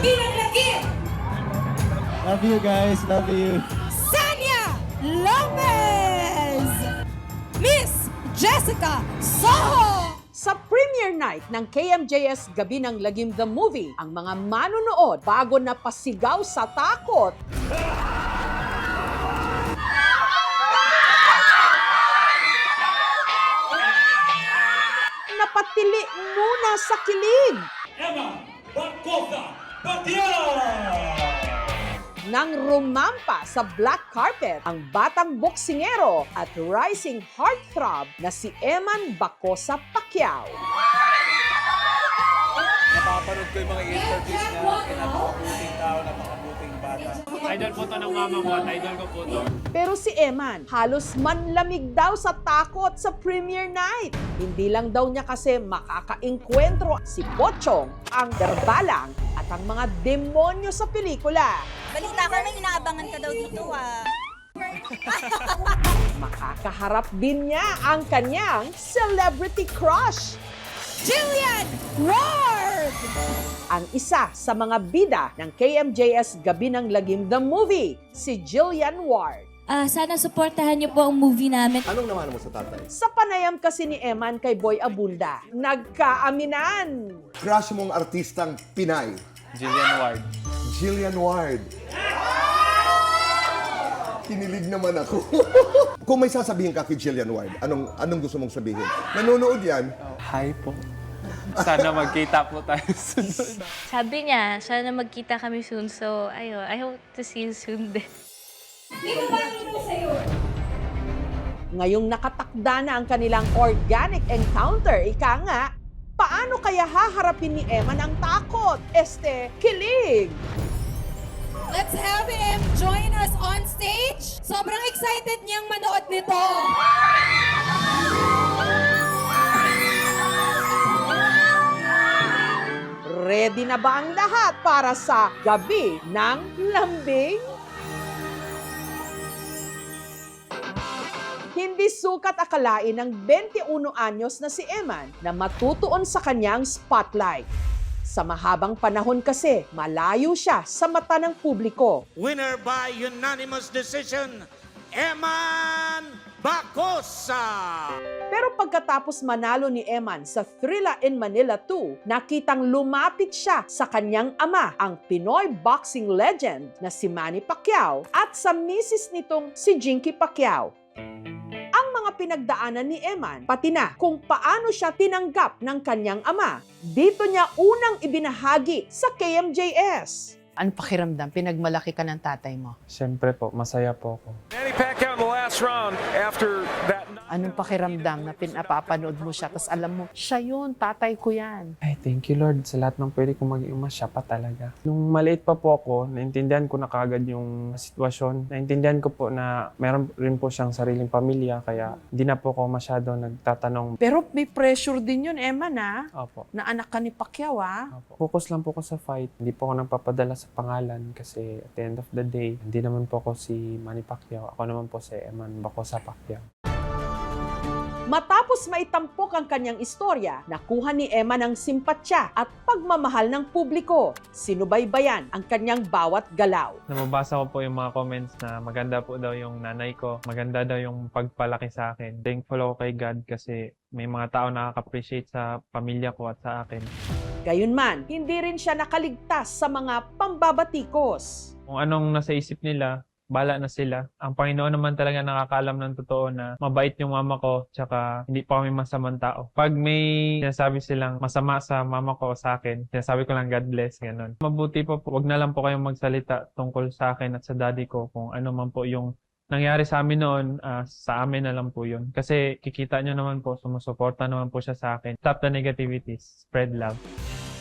Ginang-lagim! Love you guys, love you. Sanya Lopez! Miss Jessica Soho! Sa premiere night ng KMJS Gabi ng Lagim the Movie, ang mga manonood bago na pasigaw sa takot. Napatili muna sa kilig. Emma Bacosa Patiao! Nang rumampa sa black carpet ang batang boksingero at rising heartthrob na si Eman Bacosa Pacquiao. Napapanood ko yung mga interviews niya. Napakabuting tao, napakabuting bata. Idol po to ng mama ko at idol ko po to. Pero si Eman, halos manlamig daw sa takot sa premiere night. Hindi lang daw niya kasi makakaengkwentro si Pochong, ang derbalang at ang mga demonyo sa pelikula. Balita ko, may inaabangan ka daw dito, Makakaharap din niya ang kanyang celebrity crush. Jillian Ward! Ang isa sa mga bida ng KMJS Gabi ng Lagim the Movie, si Jillian Ward. Sana supportahan niyo po ang movie namin. Anong naman mo sa tatay? Sa panayam kasi ni Eman kay Boy Abunda, nagkaaminan. Crush mong artistang Pinay, Jillian Ward. Jillian Ward. Kinilig naman ako. Kung may sasabihin ka kay Jillian Ward, anong gusto mong sabihin? Nanonood yan. Hi po. Sana magkita po tayo sunod. Sabi niya, sana magkita kami soon. So, ayun, I hope to see you soon din. Ngayong nakatakda na ang kanilang organic encounter, ika nga, paano kaya haharapin ni Eman ang takot? Kilig! Let's have him join us on stage. Sobrang excited niyang manood nito. Ready na ba ang lahat para sa Gabi ng Lambing? Hindi sukat akalain ng 21 anyos na si Eman na matutuon sa kanyang spotlight. Sa mahabang panahon kasi, malayo siya sa mata ng publiko. Winner by unanimous decision, Eman Bacosa! Pero pagkatapos manalo ni Eman sa Thrilla in Manila 2, nakitang lumapit siya sa kanyang ama, ang Pinoy boxing legend na si Manny Pacquiao, at sa misis nitong si Jinky Pacquiao. Ang mga pinagdaanan ni Eman, pati na kung paano siya tinanggap ng kanyang ama, dito niya unang ibinahagi sa KMJS. Ano pakiramdam? Pinagmalaki ka ng tatay mo. Siyempre po, masaya po ako. Manny Pacquiao in the last round after that. Anong pakiramdam na pinapapanood mo siya tapos alam mo, siya yun, tatay ko yan. Ay, thank you Lord sa lahat ng pwede kong maging uma. Siya pa talaga. Nung maliit pa po ako, naintindihan ko na kaagad yung sitwasyon. Naintindihan ko po na meron rin po siyang sariling pamilya, kaya hindi na po ako masyado nagtatanong. Pero may pressure din yun, Emma, na? Opo. Na anak ka ni Pacquiao, Opo. Focus lang po ako sa fight. Hindi po ako nagpapadala sa pangalan kasi at the end of the day, hindi naman po ako si Manny Pacquiao. Ako naman po si Eman Bacosa Pacquiao. Matapos maitampok ang kanyang istorya, nakuha ni Eman ang simpatsya at pagmamahal ng publiko. Sinubaybayan ang kanyang bawat galaw. Nababasa ko po yung mga comments na maganda po daw yung nanay ko. Maganda daw yung pagpalaki sa akin. Thankful ako kay God kasi may mga tao nakaka-appreciate sa pamilya ko at sa akin. Gayunman, hindi rin siya nakaligtas sa mga pambabatikos. Kung anong nasa isip nila, bala na sila. Ang Panginoon naman talaga nakakaalam ng totoo na mabait yung mama ko, tsaka hindi pa kami masamang tao. Pag may sinasabi silang masama sa mama ko o sa akin, sinasabi ko lang God bless, ganun. Mabuti po, wag na lang po kayong magsalita tungkol sa akin at sa daddy ko kung ano man po yung nangyari sa amin noon, sa amin na lang po yun. Kasi kikita nyo naman po, sumusuporta naman po siya sa akin. Stop the negativities, spread love.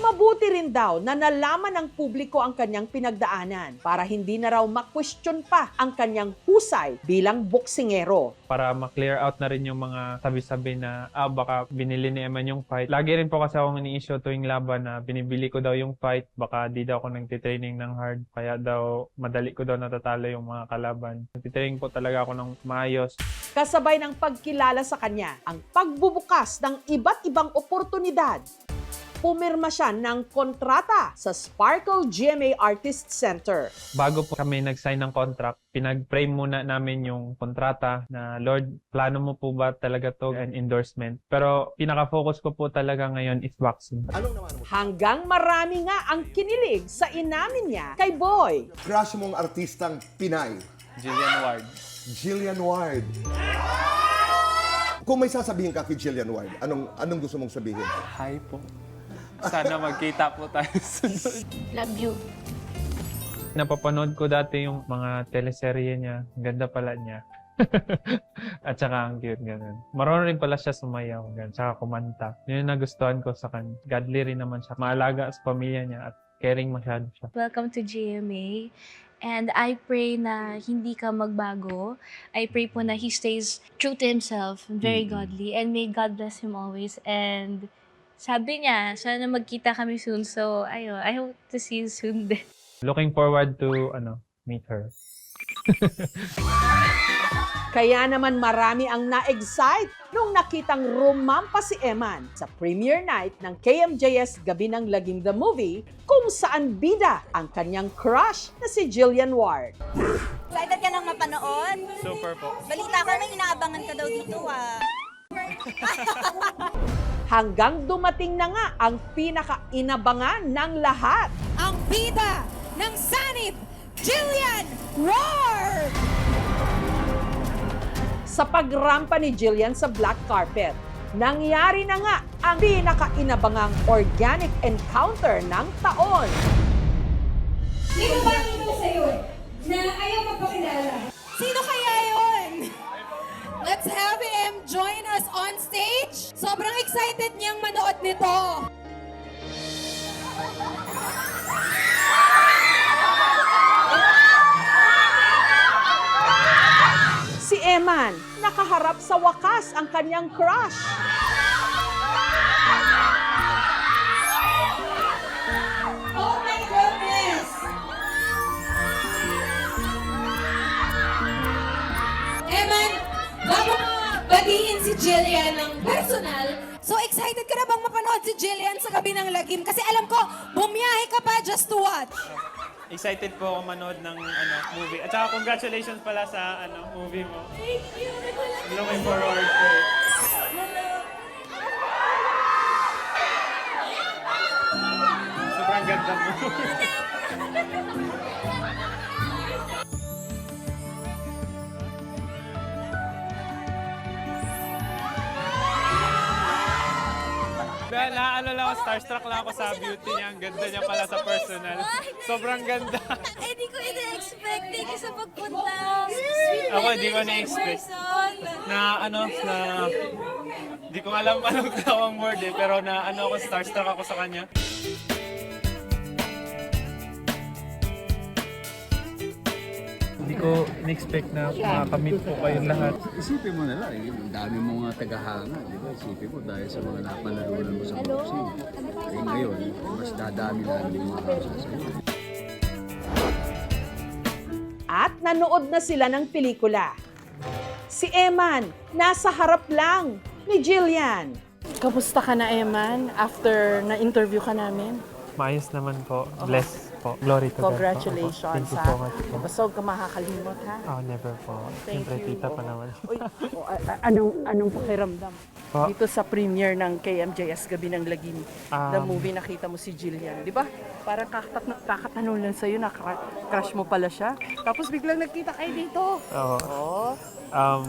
Mabuti rin daw na nalaman ng publiko ang kanyang pinagdaanan para hindi na raw ma-question pa ang kanyang husay bilang boksingero. Para ma-clear out na rin yung mga sabi-sabi na baka binili ni Eman yung fight. Lagi rin po kasi akong ini-issue tuwing laban na binibili ko daw yung fight, baka di daw ako nagtitraining ng hard, kaya daw madali ko daw natatalo yung mga kalaban. Nagtitraining po talaga ako ng maayos. Kasabay ng pagkilala sa kanya, ang pagbubukas ng iba't ibang oportunidad. pumirma siya ng kontrata sa Sparkle GMA Artist Center. Bago po kami nag-sign ng contract, pinag-pray muna namin yung kontrata na, Lord, plano mo po ba talaga to and endorsement? Pero pinaka-focus ko po talaga ngayon is boxing. Hanggang marami nga ang kinilig sa inamin niya kay Boy. Crush mong artistang Pinay. Jillian Ward. Jillian Ward. Kung may sasabihin ka kay Jillian Ward, anong gusto mong sabihin? Hi po. Sana magkita po tayo sunod. Love you. Napapanood ko dati yung mga teleserye niya. Ang ganda pala niya. At saka ang cute, ganun. Marunong rin pala siya sumayaw, ganun. Tsaka kumanta. Yun yung nagustuhan ko sa kanya. Godly rin naman siya. Maalaga sa pamilya niya at caring masyado siya. Welcome to GMA. And I pray na hindi ka magbago. I pray po na he stays true to himself, very godly, and may God bless him always. And sabi niya, sana magkita kami soon. So, ayun, I hope to see you soon din. Looking forward to meet her. Kaya naman marami ang na-excite nung nakitang rumampa si Eman sa premiere night ng KMJS Gabi ng Lagim the Movie kung saan bida ang kanyang crush na si Jillian Ward. Excited ka nang mapanood? Super po. Balita ko may inaabangan ka daw dito Hanggang dumating na nga ang pinaka-inabangan ng lahat. Ang bida ng sanib, Jillian Ward! Sa pagrampa ni Jillian sa black carpet, nangyari na nga ang pinaka-inabangang organic encounter ng taon. Sino ba ito sa'yo na ayaw magpakilala? Sino kaya yun? Let's have him join us on stage. Sobrang excited niyang manood nito. Si Eman, nakaharap sa wakas ang kanyang crush. Oh my goodness! Eman, bago ka batiin si Jillian ng personal, so excited ka na bang mapanood si Jillian sa Gabi ng Lagim? Kasi alam ko, bumiyahe ka pa just to watch. Excited po ako manood ng movie. At saka congratulations pala sa movie mo. Thank you! Looking forward to it. Sobrang ganda mo. Naano lang ako, starstruck lang ako sa beauty niya. Ang ganda niya pala sa personal. Sobrang ganda. Eh, di ko ina-expect. Thank you sa pagpunta. Ako, di ko na-expect. Di ko alam anong tawang word pero ako, starstruck ako sa kanya. Hindi ko in-expect na makakamit po kayong lahat. Isipin mo na lang, ang dami mong mga tagahanga, di ba? Isipin mo dahil sa mga napanalunan mo sa boxing. Eh ngayon, mas dadami na yung mga kasasayo. At nanood na sila ng pelikula. Si Eman, nasa harap lang ni Jillian. Kamusta ka na, Eman, after na-interview ka namin? Maayos naman po. Bless po. Glory to God. Congratulations, Thank you ha? so much po. Basta huwag ka makakalimot, ha? Oh, never po. Thank Siyempre, you. tita pa naman. Uy, anong pakiramdam? Po. Dito sa premiere ng KMJS Gabi ng Lagim, the Um, movie, nakita mo si Jillian, di ba? Parang kakatanong lang sa'yo na crush mo pala siya. Tapos biglang nagkita kayo dito. Oo. Oh,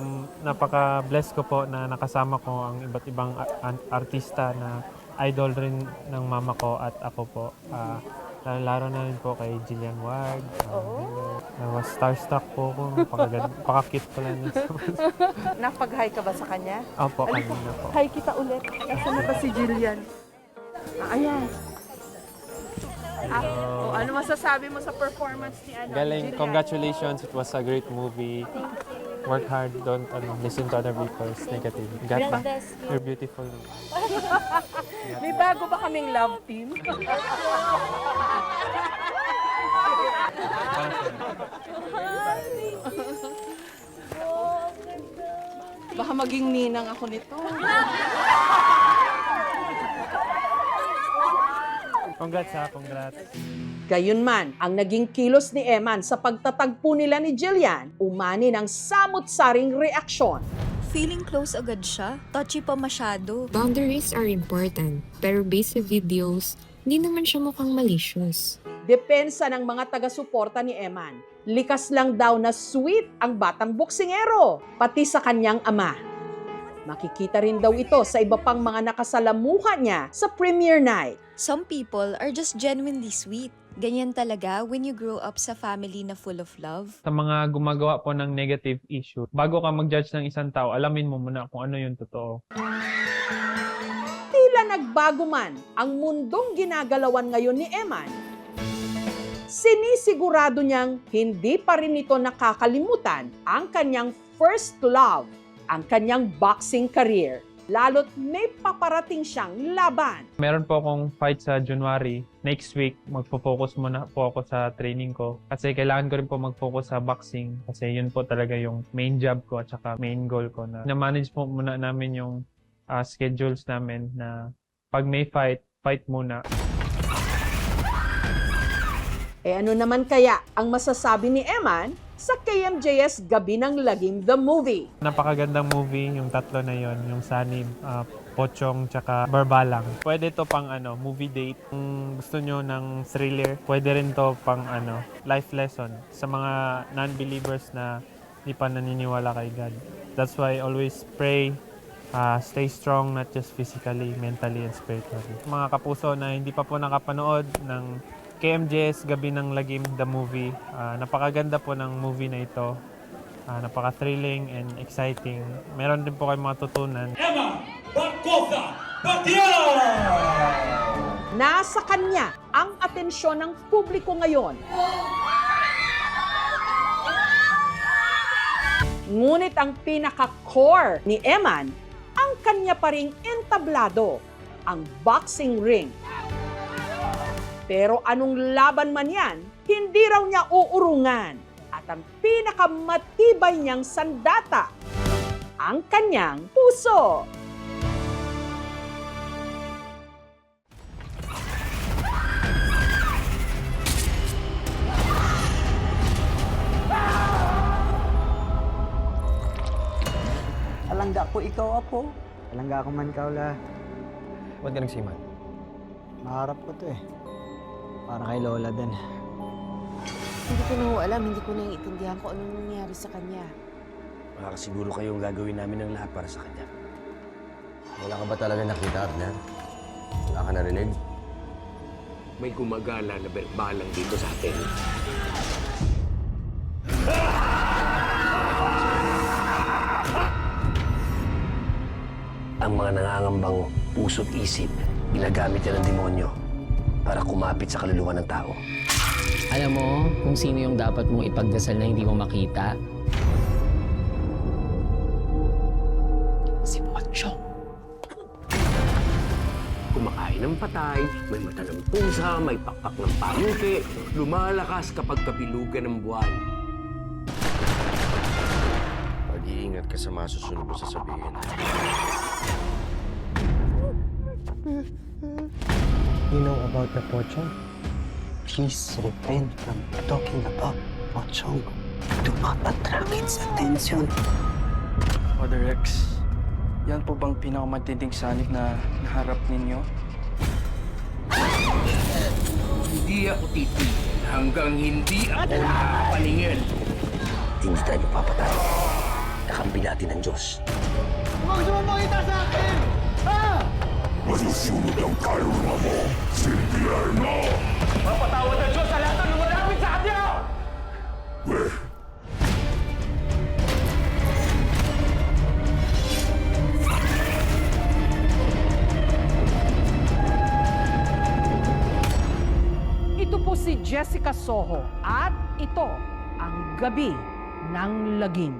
Napaka-bless ko po na nakasama ko ang iba't ibang artista na idol rin ng mama ko at ako po. Laro na rin po kay Jillian Ward. Was starstruck po ako. Paka-cute pala niya. napag-hi ka ba sa kanya? Opo, kanina po. Hi kita ulit. Nasaan na ba si Jillian? Ayan. Ano masasabi mo sa performance ni Galing. Jillian? Congratulations. It was a great movie. Work hard. Don't listen to other people's negative. Got God ba? bless you. You're beautiful. May bago ba kaming love team? Baka maging ninang ako nito. Congrats ha, congrats. Gayunman, ang naging kilos ni Eman sa pagtatagpo nila ni Jillian, umani ng samot-saring reaksyon. Feeling close agad siya? Touchy pa masyado. Boundaries are important, pero based sa videos, hindi naman siya mukhang malicious. Depensa ng mga taga-suporta ni Eman. Likas lang daw na sweet ang batang boksingero, pati sa kanyang ama. Makikita rin daw ito sa iba pang mga nakasalamuha niya sa premiere night. Some people are just genuinely sweet. Ganyan talaga when you grow up sa family na full of love. Sa mga gumagawa po ng negative issue, bago ka mag-judge ng isang tao, alamin mo muna kung ano yung totoo. Tila nagbago man ang mundong ginagalawan ngayon ni Eman. Sinisigurado niyang hindi pa rin ito nakakalimutan ang kanyang first love, ang kanyang boxing career. Lalo't may paparating siyang laban. Meron po akong fight sa January. Next week, magpo-focus muna po ako sa training ko. Kasi kailangan ko rin po mag-focus sa boxing. Kasi yun po talaga yung main job ko at saka main goal ko. Na-manage po muna namin yung schedules namin na pag may fight, fight muna. Ano naman kaya ang masasabi ni Eman sa KMJS Gabi ng Lagim The Movie? Napakagandang movie, yung tatlo na yon, yung Sanib, Pochong, tsaka Barbalang. Pwede to pang movie date. Kung gusto nyo ng thriller, pwede rin to pang life lesson sa mga non-believers na di pa naniniwala kay God. That's why always pray, stay strong, not just physically, mentally, and spiritually. Mga kapuso na hindi pa po nakapanood ng KMJS Gabi ng Lagim The Movie, napakaganda po ng movie na ito. Napaka-thrilling and exciting. Meron din po kayong matutunan. Emman Bacosa Batial! Nasa kanya ang atensyon ng publiko ngayon. Ngunit ang pinaka-core ni Eman, ang kanya pa ring entablado, ang boxing ring. Pero anong laban man yan, hindi raw niya uurungan. At ang pinakamatibay niyang sandata, ang kanyang puso. Alangga ko ikaw, Apo. Alangga ko man ikaw la. Ba't ka nagsiman? Maharap ko to eh. Para kay Lola din. Hindi ko na ho alam, hindi ko naiintindihan kung anong nangyari sa kanya. Makakasiguro kayong gagawin namin ng lahat para sa kanya. Wala ka ba talaga nakita, Abner? Wala ka narinig? May gumagala na berbalang dito sa atin. Ang mga nangangambang puso't isip, ginagamit yan ng demonyo para kumapit sa kaluluwa ng tao. Alam mo kung sino yung dapat mong ipagdasal na hindi mo makita? Si Pochong. Kumakain ng patay, may mata ng pusa, may pakpak ng pangke, lumalakas kapag kabilugan ng buwan. Mag-iingat ka sa masusunod mo sasabihin. You know about the Pochong? Please refrain from talking about Pochong. Do not attract its attention. Father Rex, yan po bang pinakamatinding sanib na naharap ninyo? Hindi ako titigil hanggang hindi ako nakapaningin. Hindi tayo papatay. Kakampi natin ang Diyos. Huwag sumapakita sa akin! Ha? Masusunod ang kaluluwa mo, Silvierno! Mapatawad ang Diyos sa lahat ng lumalapit sa kanya! Ito po si Jessica Soho at ito ang Gabi ng Lagim.